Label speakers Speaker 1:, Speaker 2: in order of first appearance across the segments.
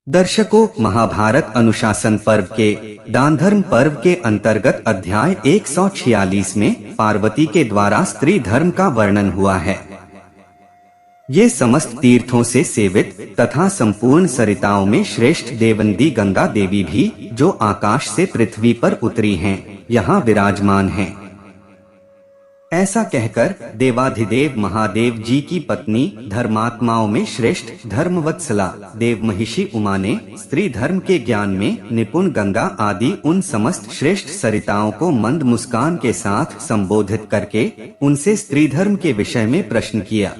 Speaker 1: दर्शकों, महाभारत अनुशासन पर्व के दान धर्म पर्व के अंतर्गत अध्याय 146 में पार्वती के द्वारा स्त्री धर्म का वर्णन हुआ है। ये समस्त तीर्थों से सेवित तथा संपूर्ण सरिताओं में श्रेष्ठ देवनदी गंगा देवी भी, जो आकाश से पृथ्वी पर उतरी हैं, यहाँ विराजमान हैं। ऐसा कहकर देवाधिदेव महादेव जी की पत्नी धर्मात्माओं में श्रेष्ठ धर्मवत्सला देव महिषी उमा ने स्त्री धर्म के ज्ञान में निपुण गंगा आदि उन समस्त श्रेष्ठ सरिताओं को मंद मुस्कान के साथ संबोधित करके उनसे स्त्री धर्म के विषय में प्रश्न किया।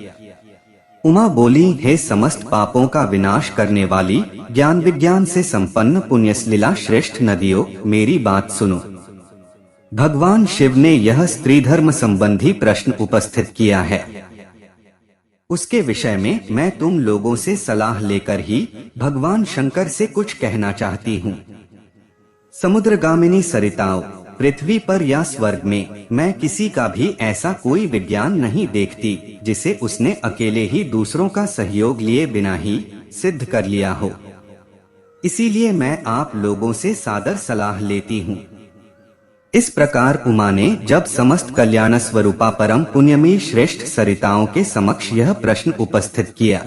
Speaker 1: उमा बोली, हे समस्त पापों का विनाश करने वाली ज्ञान विज्ञान से संपन्न पुण्यसलीला श्रेष्ठ नदियों, मेरी बात सुनो। भगवान शिव ने यह स्त्री धर्म संबंधी प्रश्न उपस्थित किया है। उसके विषय में मैं तुम लोगों से सलाह लेकर ही भगवान शंकर से कुछ कहना चाहती हूँ। समुद्रगामिनी सरिताओं, पृथ्वी पर या स्वर्ग में मैं किसी का भी ऐसा कोई विज्ञान नहीं देखती जिसे उसने अकेले ही दूसरों का सहयोग लिए बिना ही सिद्ध कर लिया हो। इसीलिए मैं आप लोगों से सादर सलाह लेती हूँ। इस प्रकार उमा ने जब समस्त कल्याण स्वरूपा परम पुण्यमयी श्रेष्ठ सरिताओं के समक्ष यह प्रश्न उपस्थित किया,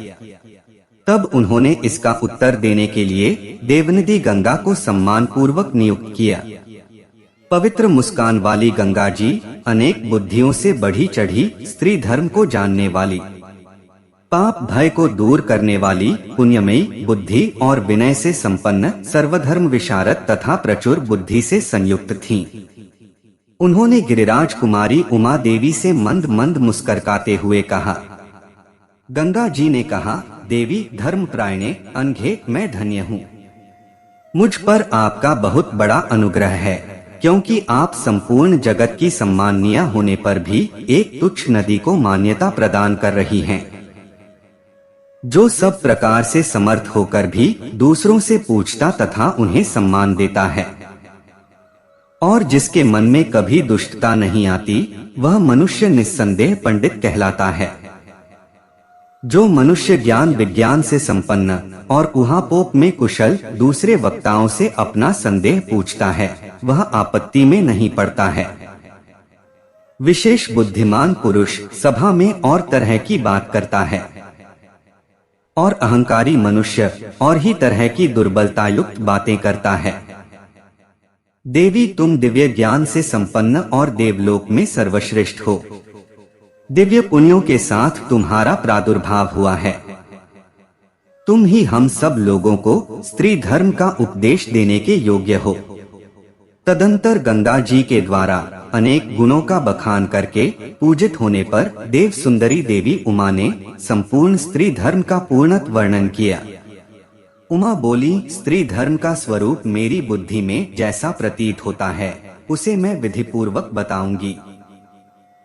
Speaker 1: तब उन्होंने इसका उत्तर देने के लिए देवनदी गंगा को सम्मान पूर्वक नियुक्त किया। पवित्र मुस्कान वाली गंगा जी अनेक बुद्धियों से बढ़ी चढ़ी स्त्री धर्म को जानने वाली, पाप भय को दूर करने वाली, पुण्यमयी बुद्धि और विनय से संपन्न, सर्वधर्म विशारद तथा प्रचुर बुद्धि से संयुक्त थीं। उन्होंने गिरिराज कुमारी उमा देवी से मंद मंद मुस्कुराते हुए कहा। गंगा जी ने कहा, देवी धर्मप्रायणे अनघे, मैं धन्य हूँ। मुझ पर आपका बहुत बड़ा अनुग्रह है, क्योंकि आप संपूर्ण जगत की सम्माननीय होने पर भी एक तुच्छ नदी को मान्यता प्रदान कर रही हैं, जो सब प्रकार से समर्थ होकर भी दूसरों से पूछता तथा उन्हें सम्मान देता है, और जिसके मन में कभी दुष्टता नहीं आती, वह मनुष्य निस्संदेह पंडित कहलाता है। जो मनुष्य ज्ञान विज्ञान से संपन्न और उहापोह में कुशल दूसरे वक्ताओं से अपना संदेह पूछता है, वह आपत्ति में नहीं पड़ता है। विशेष बुद्धिमान पुरुष सभा में और तरह की बात करता है, और अहंकारी मनुष्य और ही तरह की दुर्बलता युक्त बातें करता है। देवी, तुम दिव्य ज्ञान से संपन्न और देवलोक में सर्वश्रेष्ठ हो। दिव्य पुण्यों के साथ तुम्हारा प्रादुर्भाव हुआ है। तुम ही हम सब लोगों को स्त्री धर्म का उपदेश देने के योग्य हो। तदंतर गंगा जी के द्वारा अनेक गुणों का बखान करके पूजित होने पर देव सुंदरी देवी उमा ने संपूर्ण स्त्री धर्म का पूर्णत वर्णन किया। उमा बोली, स्त्री धर्म का स्वरूप मेरी बुद्धि में जैसा प्रतीत होता है, उसे मैं विधि पूर्वक बताऊंगी।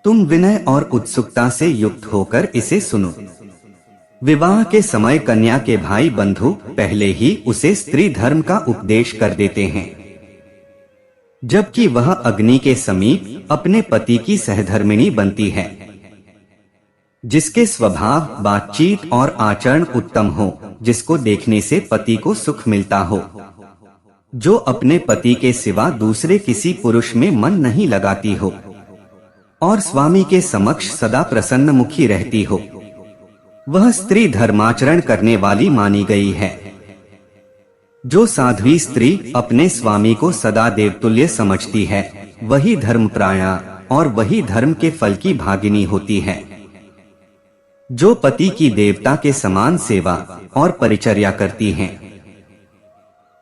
Speaker 1: तुम विनय और उत्सुकता से युक्त होकर इसे सुनो। विवाह के समय कन्या के भाई बंधु पहले ही उसे स्त्री धर्म का उपदेश कर देते हैं, जबकि वह अग्नि के समीप अपने पति की सहधर्मिणी बनती है। जिसके स्वभाव, बातचीत और आचरण उत्तम हो, जिसको देखने से पति को सुख मिलता हो, जो अपने पति के सिवा दूसरे किसी पुरुष में मन नहीं लगाती हो, और स्वामी के समक्ष सदा प्रसन्न मुखी रहती हो, वह स्त्री धर्माचरण करने वाली मानी गई है। जो साध्वी स्त्री अपने स्वामी को सदा देवतुल्य समझती है, वही धर्मप्रायणा और वही धर्म के फल की भागिनी होती है। जो पति की देवता के समान सेवा और परिचर्या करती हैं,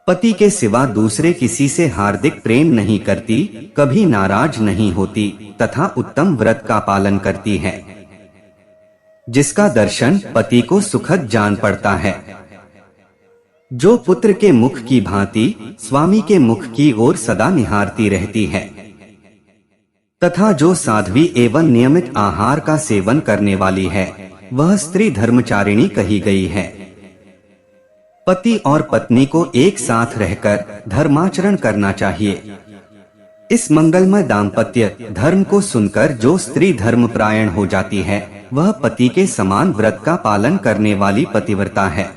Speaker 1: पति के सिवा दूसरे किसी से हार्दिक प्रेम नहीं करती, कभी नाराज नहीं होती तथा उत्तम व्रत का पालन करती है, जिसका दर्शन पति को सुखद जान पड़ता है। जो पुत्र के मुख की भांति स्वामी के मुख की ओर सदा निहारती रहती है, तथा जो साध्वी एवं नियमित आहार का सेवन करने वाली है, वह स्त्री धर्मचारिणी कही गई है। पति और पत्नी को एक साथ रहकर धर्माचरण करना चाहिए। इस मंगलमय दाम्पत्य धर्म को सुनकर जो स्त्री धर्मप्रायण हो जाती है, वह पति के समान व्रत का पालन करने वाली पतिव्रता है।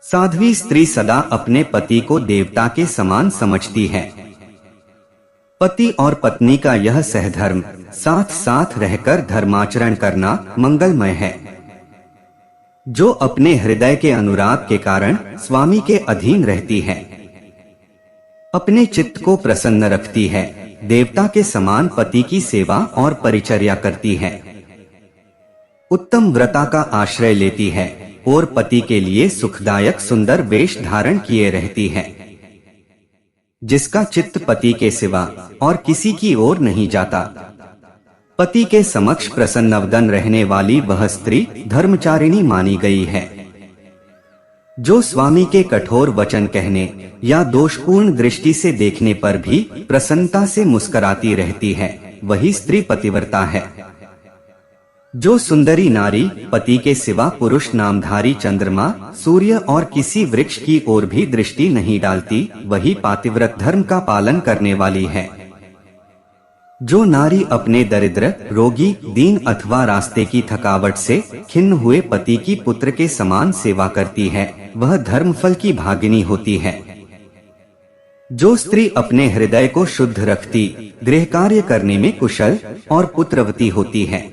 Speaker 1: साध्वी स्त्री सदा अपने पति को देवता के समान समझती है। पति और पत्नी का यह सहधर्म साथ साथ रहकर धर्माचरण करना मंगलमय है। जो अपने हृदय के अनुराग के कारण स्वामी के अधीन रहती है, अपने चित्त को प्रसन्न रखती है, देवता के समान पति की सेवा और परिचर्या करती है, उत्तम व्रता का आश्रय लेती है और पति के लिए सुखदायक सुंदर वेश धारण किए रहती है, जिसका चित्त पति के सिवा और किसी की ओर नहीं जाता। पति के समक्ष प्रसन्नवदन रहने वाली वह स्त्री धर्मचारिणी मानी गई है। जो स्वामी के कठोर वचन कहने या दोषपूर्ण दृष्टि से देखने पर भी प्रसन्नता से मुस्कुराती रहती है, वही स्त्री पतिव्रता है। जो सुंदरी नारी पति के सिवा पुरुष नामधारी चंद्रमा, सूर्य और किसी वृक्ष की ओर भी दृष्टि नहीं डालती, वही पातिव्रत धर्म का पालन करने वाली है। जो नारी अपने दरिद्र, रोगी, दीन अथवा रास्ते की थकावट से खिन्न हुए पति की पुत्र के समान सेवा करती है, वह धर्मफल की भागिनी होती है। जो स्त्री अपने हृदय को शुद्ध रखती, गृह कार्य करने में कुशल और पुत्रवती होती है,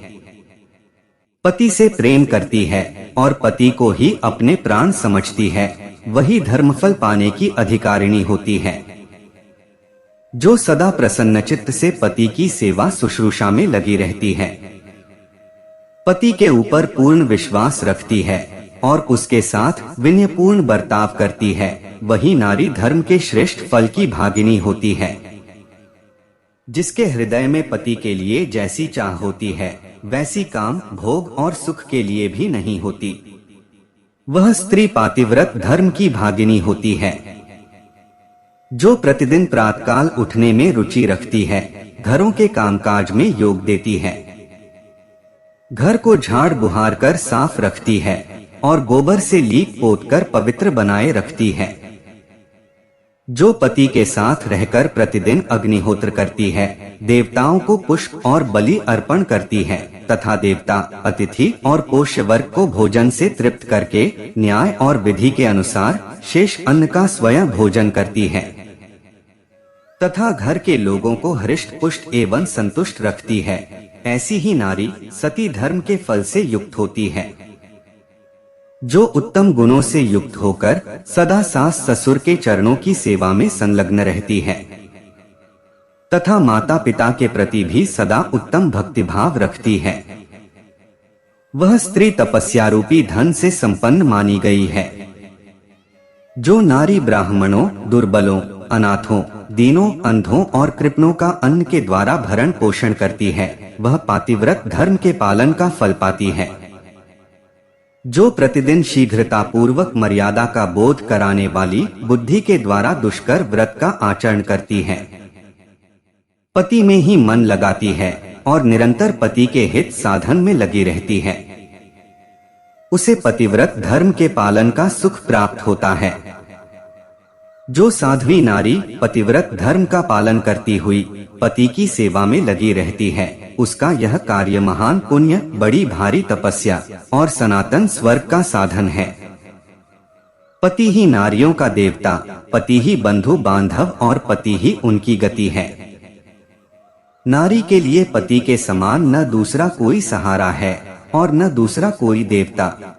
Speaker 1: पति से प्रेम करती है और पति को ही अपने प्राण समझती है, वही धर्मफल पाने की अधिकारिणी होती है। जो सदा प्रसन्नचित्त से पति की सेवा शुश्रूषा में लगी रहती है, पति के ऊपर पूर्ण विश्वास रखती है और उसके साथ विनयपूर्ण बर्ताव करती है, वही नारी धर्म के श्रेष्ठ फल की भागिनी होती है। जिसके हृदय में पति के लिए जैसी चाह होती है, वैसी काम, भोग और सुख के लिए भी नहीं होती, वह स्त्री पातिव्रत धर्म की भागिनी होती है। जो प्रतिदिन प्रातःकाल उठने में रुचि रखती है, घरों के कामकाज में योग देती है, घर को झाड़ बुहार कर साफ रखती है और गोबर से लीप पोत कर पवित्र बनाए रखती है। जो पति के साथ रहकर प्रतिदिन अग्निहोत्र करती है, देवताओं को पुष्प और बलि अर्पण करती है तथा देवता, अतिथि और पोष्य वर्ग को भोजन से तृप्त करके न्याय और विधि के अनुसार शेष अन्न का स्वयं भोजन करती है तथा घर के लोगों को हृष्ट पुष्ट एवं संतुष्ट रखती है, ऐसी ही नारी सती धर्म के फल से युक्त होती है। जो उत्तम गुणों से युक्त होकर सदा सास ससुर के चरणों की सेवा में संलग्न रहती है तथा माता पिता के प्रति भी सदा उत्तम भक्तिभाव रखती है, वह स्त्री तपस्या रूपी धन से संपन्न मानी गई है। जो नारी ब्राह्मणों, दुर्बलों, अनाथों, दीनों, अंधों और कृपणों का अन्न के द्वारा भरण पोषण करती है, वह पातिव्रत धर्म के पालन का फल पाती है। जो प्रतिदिन शीघ्रता पूर्वक मर्यादा का बोध कराने वाली बुद्धि के द्वारा दुष्कर व्रत का आचरण करती है, पति में ही मन लगाती है और निरंतर पति के हित साधन में लगी रहती है, उसे पतिव्रत धर्म के पालन का सुख प्राप्त होता है। जो साध्वी नारी पतिव्रत धर्म का पालन करती हुई पति की सेवा में लगी रहती है, उसका यह कार्य महान पुण्य, बड़ी भारी तपस्या और सनातन स्वर्ग का साधन है। पति ही नारियों का देवता, पति ही बंधु बांधव और पति ही उनकी गति है। नारी के लिए पति के समान न दूसरा कोई सहारा है और न दूसरा कोई देवता।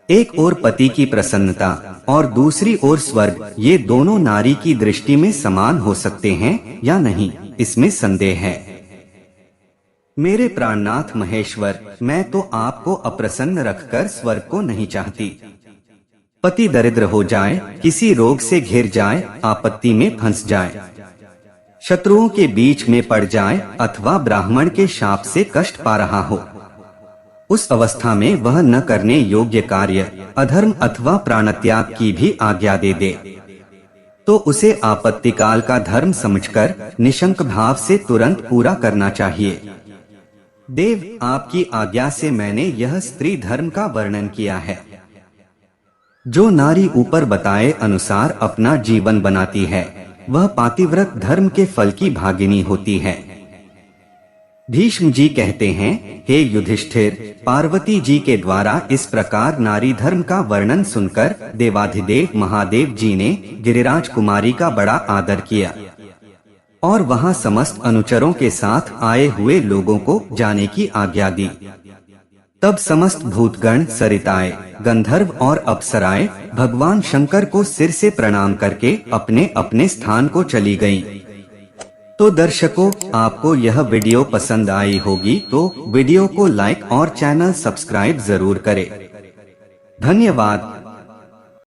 Speaker 1: एक ओर पति की प्रसन्नता और दूसरी ओर स्वर्ग, ये दोनों नारी की दृष्टि में समान हो सकते हैं या नहीं, इसमें संदेह है। मेरे प्राणनाथ महेश्वर, मैं तो आपको अप्रसन्न रखकर स्वर्ग को नहीं चाहती। पति दरिद्र हो जाए, किसी रोग से घिर जाए, आपत्ति में फंस जाए, शत्रुओं के बीच में पड़ जाए अथवा ब्राह्मण के शाप से कष्ट पा रहा हो, उस अवस्था में वह न करने योग्य कार्य, अधर्म अथवा प्राणत्याग की भी आज्ञा दे दे, तो उसे आपत्तिकाल का धर्म समझकर निशंक भाव से तुरंत पूरा करना चाहिए। देव, आपकी आज्ञा से मैंने यह स्त्री धर्म का वर्णन किया है। जो नारी ऊपर बताए अनुसार अपना जीवन बनाती है, वह पातिव्रत धर्म के फल की भागिनी होती है। भीष्म जी कहते हैं, हे युधिष्ठिर, पार्वती जी के द्वारा इस प्रकार नारी धर्म का वर्णन सुनकर देवाधिदेव महादेव जी ने गिरिराज कुमारी का बड़ा आदर किया और वहां समस्त अनुचरों के साथ आए हुए लोगों को जाने की आज्ञा दी। तब समस्त भूतगण, सरिताएं, गंधर्व और अप्सराएं भगवान शंकर को सिर से प्रणाम करके अपने अपने स्थान को चली गईं। तो दर्शकों, आपको यह वीडियो पसंद आई होगी तो वीडियो को लाइक और चैनल सब्सक्राइब जरूर करें। धन्यवाद।